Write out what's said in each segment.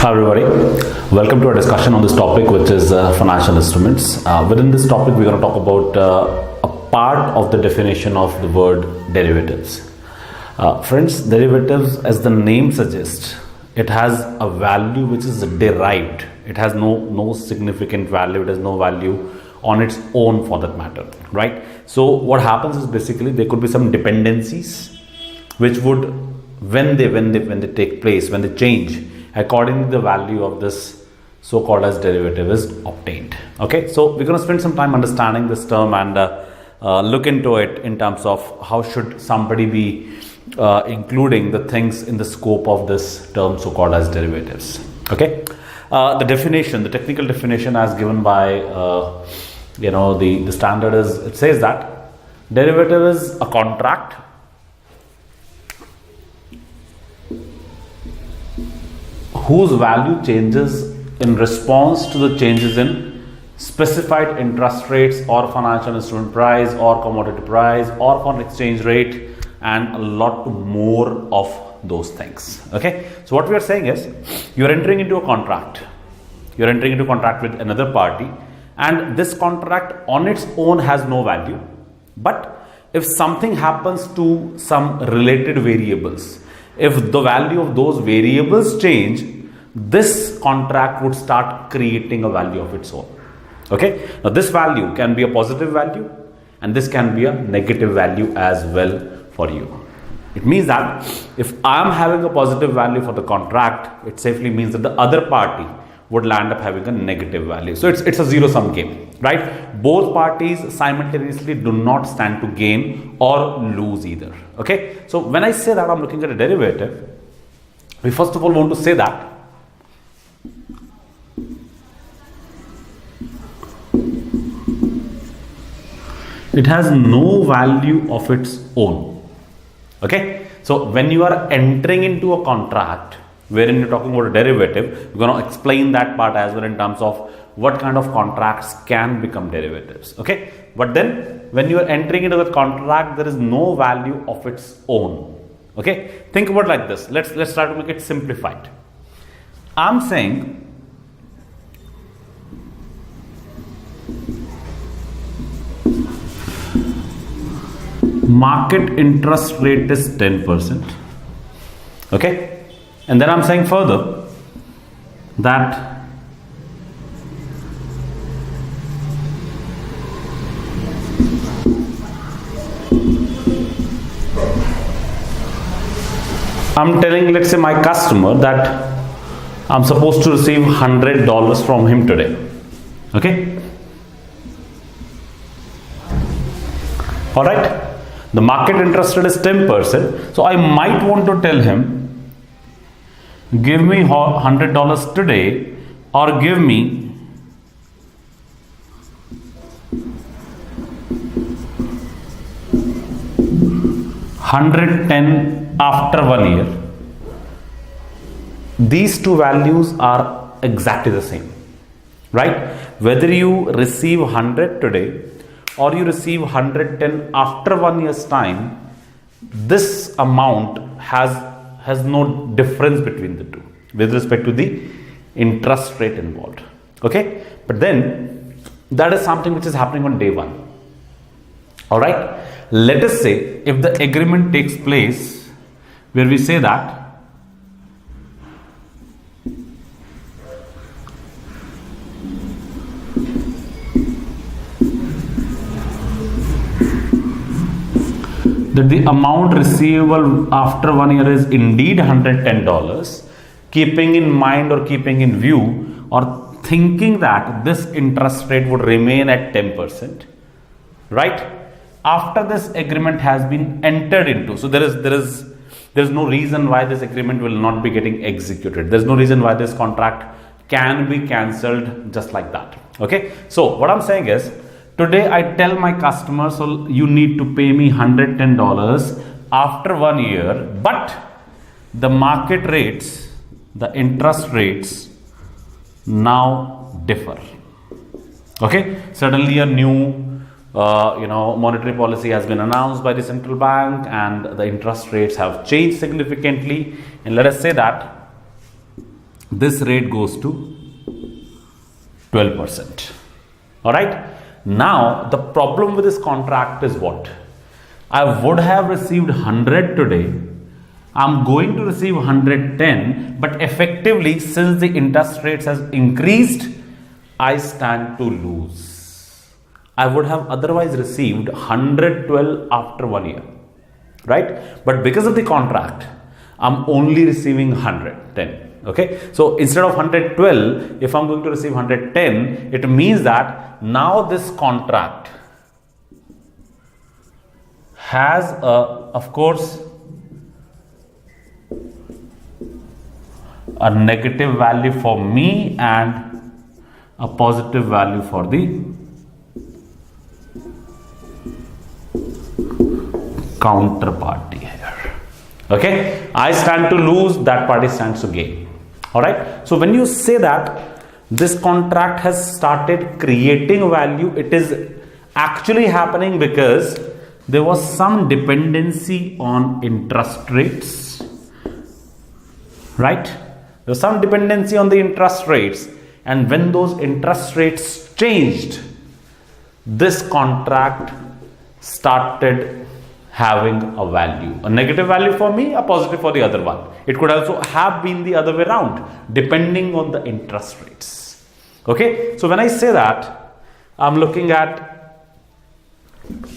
Hi everybody, welcome to our discussion on this topic, which is financial instruments. Within this topic we're going to talk about a part of the definition of the word derivatives. Friends, derivatives, as the name suggests, it has a value which is derived. It has no significant value. It has no value on its own, for that matter, right? So what happens is basically there could be some dependencies which would, when they take place, when they change, accordingly the value of this so-called as derivative is obtained. Okay, so we're going to spend some time understanding this term and look into it in terms of how should somebody be including the things in the scope of this term so-called as derivatives. Okay, the definition, the technical definition as given by the standard is, it says that derivative is a contract whose value changes in response to the changes in specified interest rates or financial instrument price or commodity price or foreign exchange rate and a lot more of those things. Okay, so what we are saying is you are entering into a contract. You are entering into a contract with another party, and this contract on its own has no value. But if something happens to some related variables, if the value of those variables change, this contract would start creating a value of its own. Okay, now this value can be a positive value and this can be a negative value as well for you. It means that if I am having a positive value for the contract, it safely means that the other party would land up having a negative value. So it's a zero-sum game, right? Both parties simultaneously do not stand to gain or lose either. Okay, so when I say that I'm looking at a derivative, we first of all want to say that it has no value of its own. Okay, so when you are entering into a contract wherein you're talking about a derivative, we're going to explain that part as well in terms of what kind of contracts can become derivatives. Okay, but then when you are entering into the contract, there is no value of its own. Okay, think about it like this. Let's try to make it simplified. I'm saying market interest rate is 10%. Okay, and then I'm saying further that I'm telling, let's say, my customer that I'm supposed to receive $100 from him today. Okay, all right. The market interest rate is 10%. So I might want to tell him, give me $100 today or give me $110 after 1 year. These two values are exactly the same, right? Whether you receive 100 today or you receive 110 after 1 year's time, this amount has no difference between the two with respect to the interest rate involved. Okay, but then that is something which is happening on day one. All right, let us say if the agreement takes place where we say that the amount receivable after 1 year is indeed $110, keeping in mind or keeping in view or thinking that this interest rate would remain at 10%, right? After this agreement has been entered into, so there is no reason why this agreement will not be getting executed. There's no reason why this contract can be cancelled just like that. Okay, so what I'm saying is, today I tell my customer, so you need to pay me $110 after 1 year, but the market rates, the interest rates now differ. Okay, suddenly a new monetary policy has been announced by the central bank and the interest rates have changed significantly, and let us say that this rate goes to 12%. All right. Now, the problem with this contract is what? I would have received 100 today. I'm going to receive 110, but effectively, since the interest rates has increased, I stand to lose. I would have otherwise received 112 after 1 year, right? But because of the contract, I'm only receiving 110. Okay, so instead of 112, if I'm going to receive 110, it means that now this contract has of course, a negative value for me and a positive value for the counterparty here. Okay, I stand to lose, that party stands to gain. All right. So when you say that this contract has started creating value, it is actually happening because there was some dependency on interest rates, right? There was some dependency on the interest rates, and when those interest rates changed, this contract started having a value, a negative value for me, a positive for the other one. It could also have been the other way around, depending on the interest rates. Okay, so when I say that, I'm looking at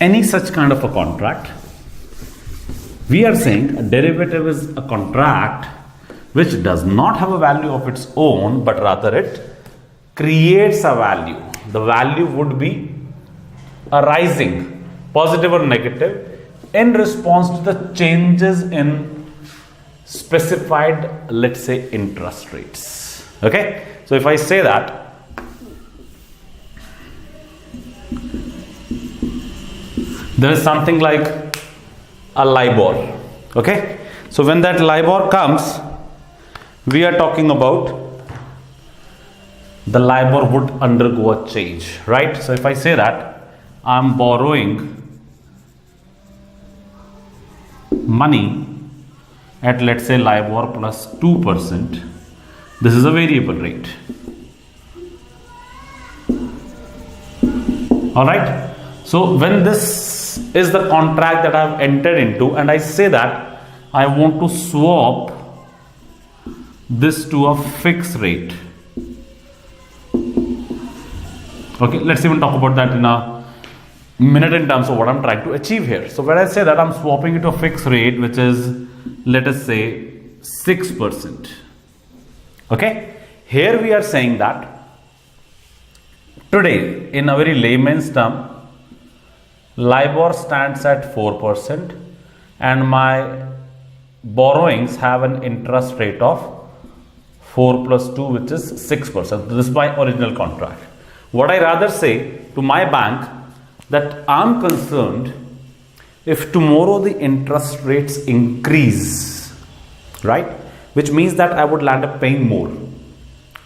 any such kind of a contract. We are saying a derivative is a contract which does not have a value of its own, but rather it creates a value. The value would be arising, positive or negative, in response to the changes in specified, let's say, interest rates. Okay, so if I say that there is something like a LIBOR. Okay, so when that LIBOR comes, we are talking about the LIBOR would undergo a change, right? So if I say that I'm borrowing money at, let's say, LIBOR plus 2%, this is a variable rate. All right. So when this is the contract that I've entered into, and I say that I want to swap this to a fixed rate. Okay, let's even talk about that in a minute in terms of what I'm trying to achieve here. So when I say that I'm swapping it to a fixed rate, which is, let us say, 6%. Okay, here we are saying that today, in a very layman's term, LIBOR stands at 4% and my borrowings have an interest rate of 4 plus 2, which is 6%. This is my original contract. What I rather say to my bank, that I'm concerned if tomorrow the interest rates increase, right, which means that I would land up paying more,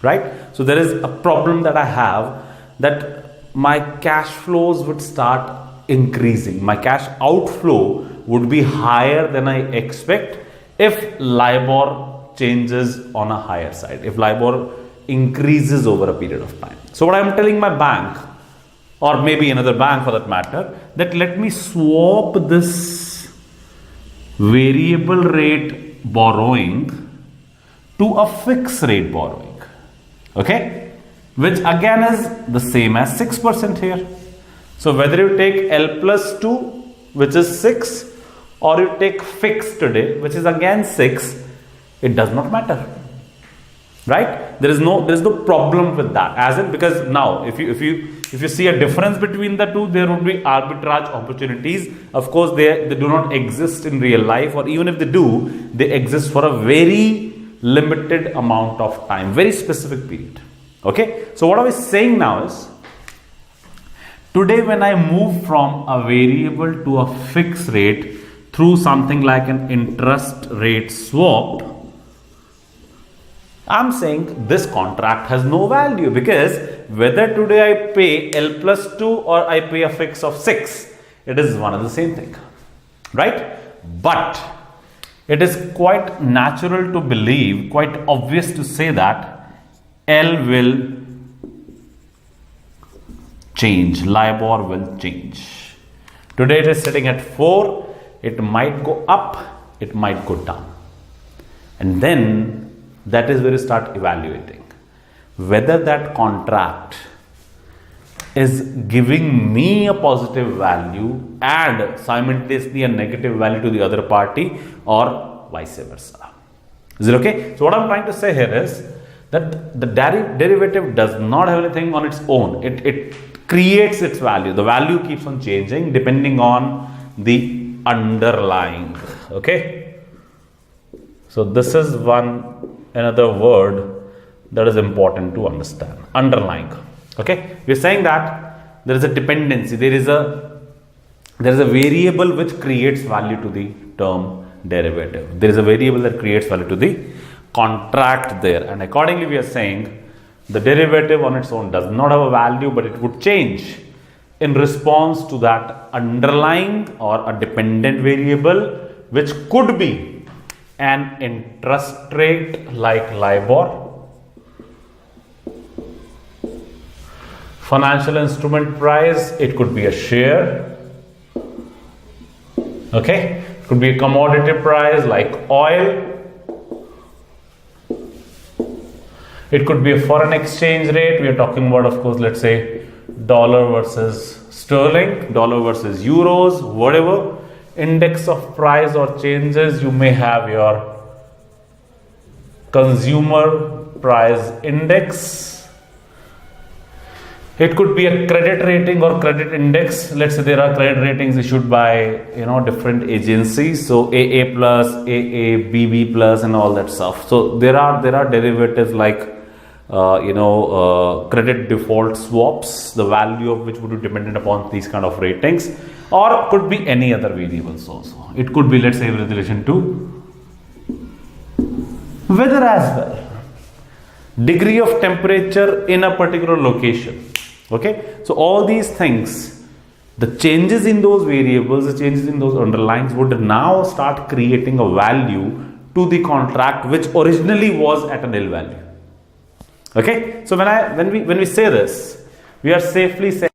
right? So there is a problem that I have, that my cash flows would start increasing. My cash outflow would be higher than I expect if LIBOR changes on a higher side, if LIBOR increases over a period of time. So what I'm telling my bank, or maybe another bank for that matter, that let me swap this variable rate borrowing to a fixed rate borrowing, okay, which again is the same as 6% here. So whether you take L plus 2, which is 6, or you take fixed today, which is again 6, it does not matter, right? There is no problem with that, as in, because now if you see a difference between the two, there would be arbitrage opportunities. Of course, they do not exist in real life, or even if they do, they exist for a very limited amount of time, very specific period. Okay, so what I was saying now is, today when I move from a variable to a fixed rate through something like an interest rate swap, I'm saying this contract has no value, because whether today I pay L plus 2 or I pay a fix of 6, it is one and the same thing, right? But it is quite natural to believe, quite obvious to say that L will change, LIBOR will change. Today it is sitting at 4, it might go up, it might go down. And then that is where you start evaluating whether that contract is giving me a positive value and simultaneously a negative value to the other party, or vice versa. Is it okay? So what I'm trying to say here is that the derivative does not have anything on its own. It creates its value. The value keeps on changing depending on the underlying. Okay. So this is another word that is important to understand. Underlying. Okay. We are saying that there is a dependency. There is a variable which creates value to the term derivative. There is a variable that creates value to the contract there, and accordingly we are saying the derivative on its own does not have a value, but it would change in response to that underlying or a dependent variable, which could be an interest rate like LIBOR, financial instrument price, it could be a share, okay, it could be a commodity price like oil, it could be a foreign exchange rate. We are talking about, of course, let's say dollar versus sterling, dollar versus euros, whatever index of price or changes. You may have your consumer price index. It could be a credit rating or credit index. Let's say there are credit ratings issued by different agencies. So AA plus, AA, BB plus, and all that stuff. So there are derivatives like credit default swaps, the value of which would be dependent upon these kind of ratings, or could be any other variables also. It could be, let's say, in relation to weather as well, degree of temperature in a particular location. Okay, so all these things, the changes in those variables, the changes in those underlyings would now start creating a value to the contract which originally was at a nil value. Okay, so when we say this, we are safely saying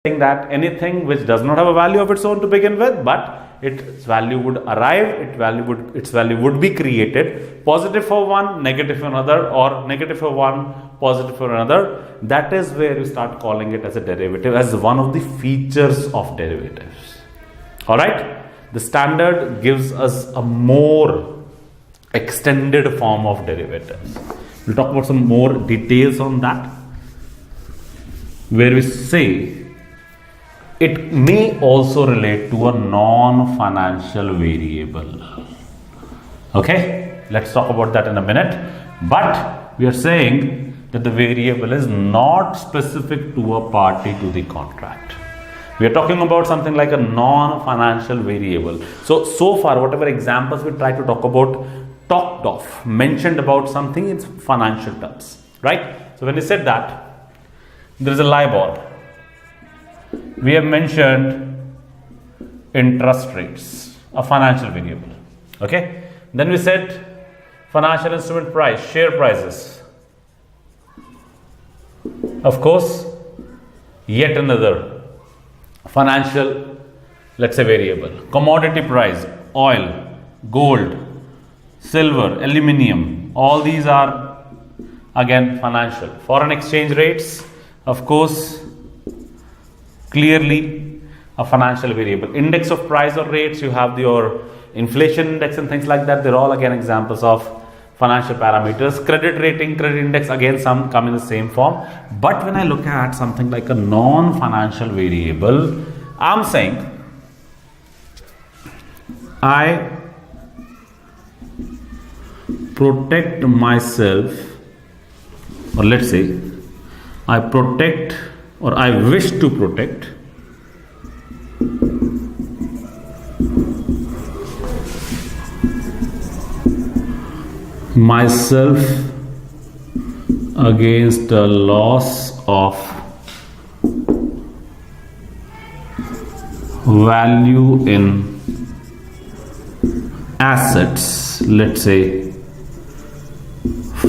that anything which does not have a value of its own to begin with, but its value would arrive, its value would be created, positive for one, negative for another, or negative for one, positive for another. That is where you start calling it as a derivative, as one of the features of derivatives. All right, the standard gives us a more extended form of derivatives. We'll talk about some more details on that, where we say it may also relate to a non-financial variable. Okay, let's talk about that in a minute. But we are saying that the variable is not specific to a party to the contract. We are talking about something like a non-financial variable. So far, whatever examples we try to talk about, mentioned about something in financial terms, right? So when we said that there is a LIBOR, we have mentioned interest rates, a financial variable. Okay, then we said financial instrument price, share prices, of course, yet another financial, let's say, variable. Commodity price, oil, gold, silver, aluminium, all these are again financial. Foreign exchange rates, of course, clearly a financial variable. Index of price or rates, you have your inflation index and things like that. They're all again examples of financial parameters. Credit rating, credit index, again some come in the same form. But when I look at something like a non-financial variable, I'm saying I protect myself, or let's say I protect, or I wish to protect myself against a loss of value in assets, let's say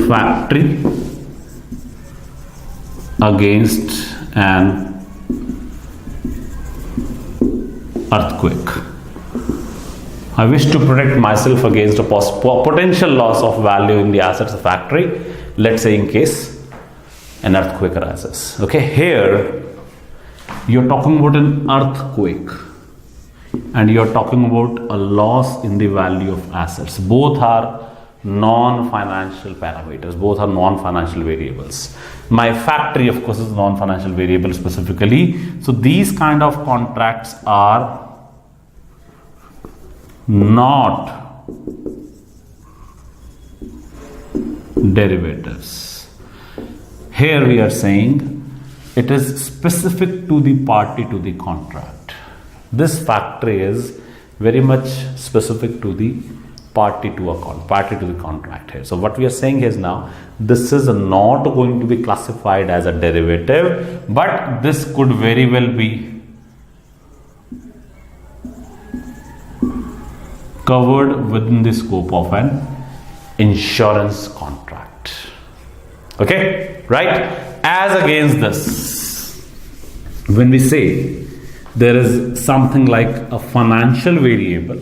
factory against an earthquake. I wish to protect myself against a potential loss of value in the assets of factory, let's say in case an earthquake arises. Okay, here you're talking about an earthquake and you're talking about a loss in the value of assets. Both are non-financial parameters, both are non-financial variables. My factory, of course, is non-financial variable specifically. So these kind of contracts are not derivatives. Here we are saying it is specific to the party to the contract. This factory is very much specific to the party to the contract here. So what we are saying is now this is not going to be classified as a derivative, but this could very well be covered within the scope of an insurance contract. Okay, right? As against this, when we say there is something like a financial variable,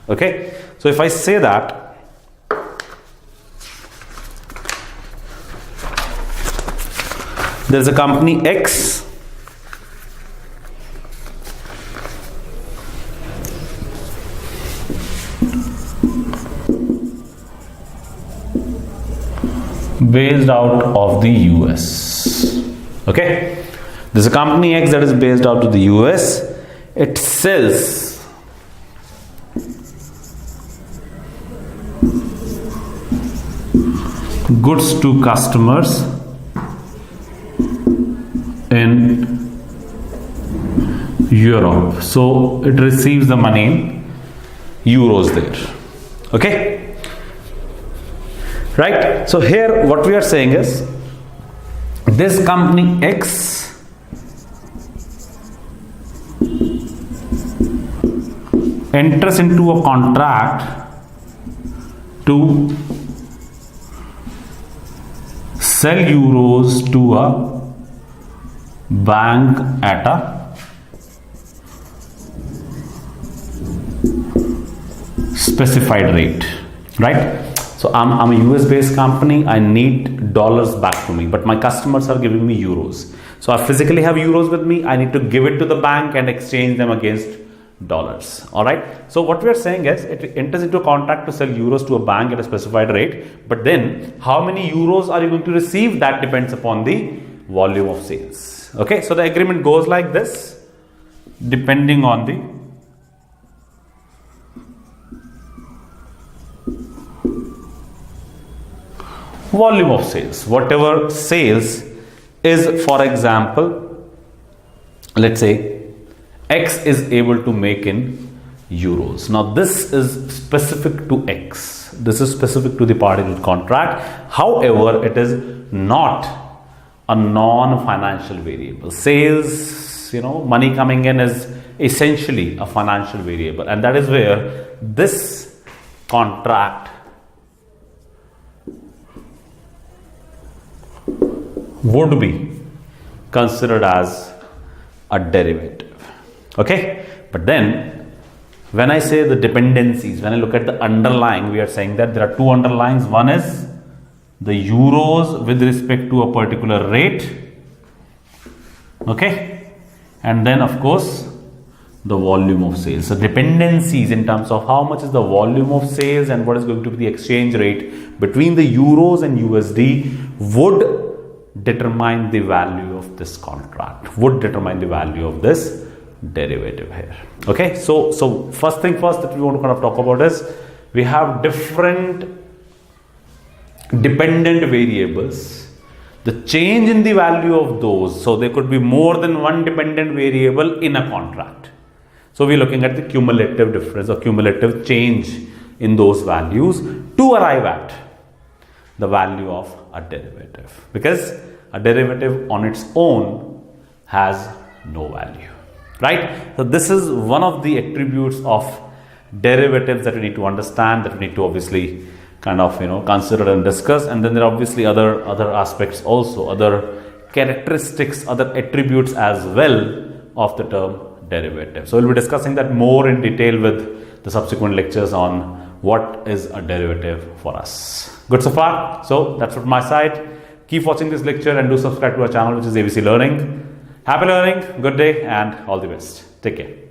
okay, so if I say that there is a company X based out of the US. Okay, there's a company X that is based out of the US. It sells goods to customers in Europe. So it receives the money in euros there. Okay. Right? So here what we are saying is this company X enters into a contract to sell euros to a bank at a specified rate, right? So I'm a US based company, I need dollars back to me, but my customers are giving me euros. So I physically have euros with me, I need to give it to the bank and exchange them against dollars. All right. So what we are saying is it enters into a contract to sell euros to a bank at a specified rate, but then how many euros are you going to receive? That depends upon the volume of sales. Okay. So the agreement goes like this, depending on the volume of sales. Whatever sales is, for example, let's say X is able to make in euros. Now this is specific to X. This is specific to the party to the contract. However, it is not a non-financial variable. Sales, money coming in is essentially a financial variable, and that is where this contract would be considered as a derivative. Okay, but then when I say the dependencies, when I look at the underlying, we are saying that there are two underlyings. One is the euros with respect to a particular rate, okay, and then of course the volume of sales. So dependencies in terms of how much is the volume of sales and what is going to be the exchange rate between the euros and USD would determine the value of this contract, would determine the value of this derivative here. Okay, so first thing first that we want to kind of talk about is we have different dependent variables, the change in the value of those. So there could be more than one dependent variable in a contract. So we're looking at the cumulative difference or cumulative change in those values to arrive at the value of a derivative, because a derivative on its own has no value. Right? So this is one of the attributes of derivatives that we need to understand, that we need to obviously kind of consider and discuss. And then there are obviously other aspects also, other characteristics, other attributes as well of the term derivative. So we'll be discussing that more in detail with the subsequent lectures on what is a derivative for us. Good so far? So that's from my side. Keep watching this lecture and do subscribe to our channel, which is ABC Learning. Happy learning, good day, and all the best. Take care.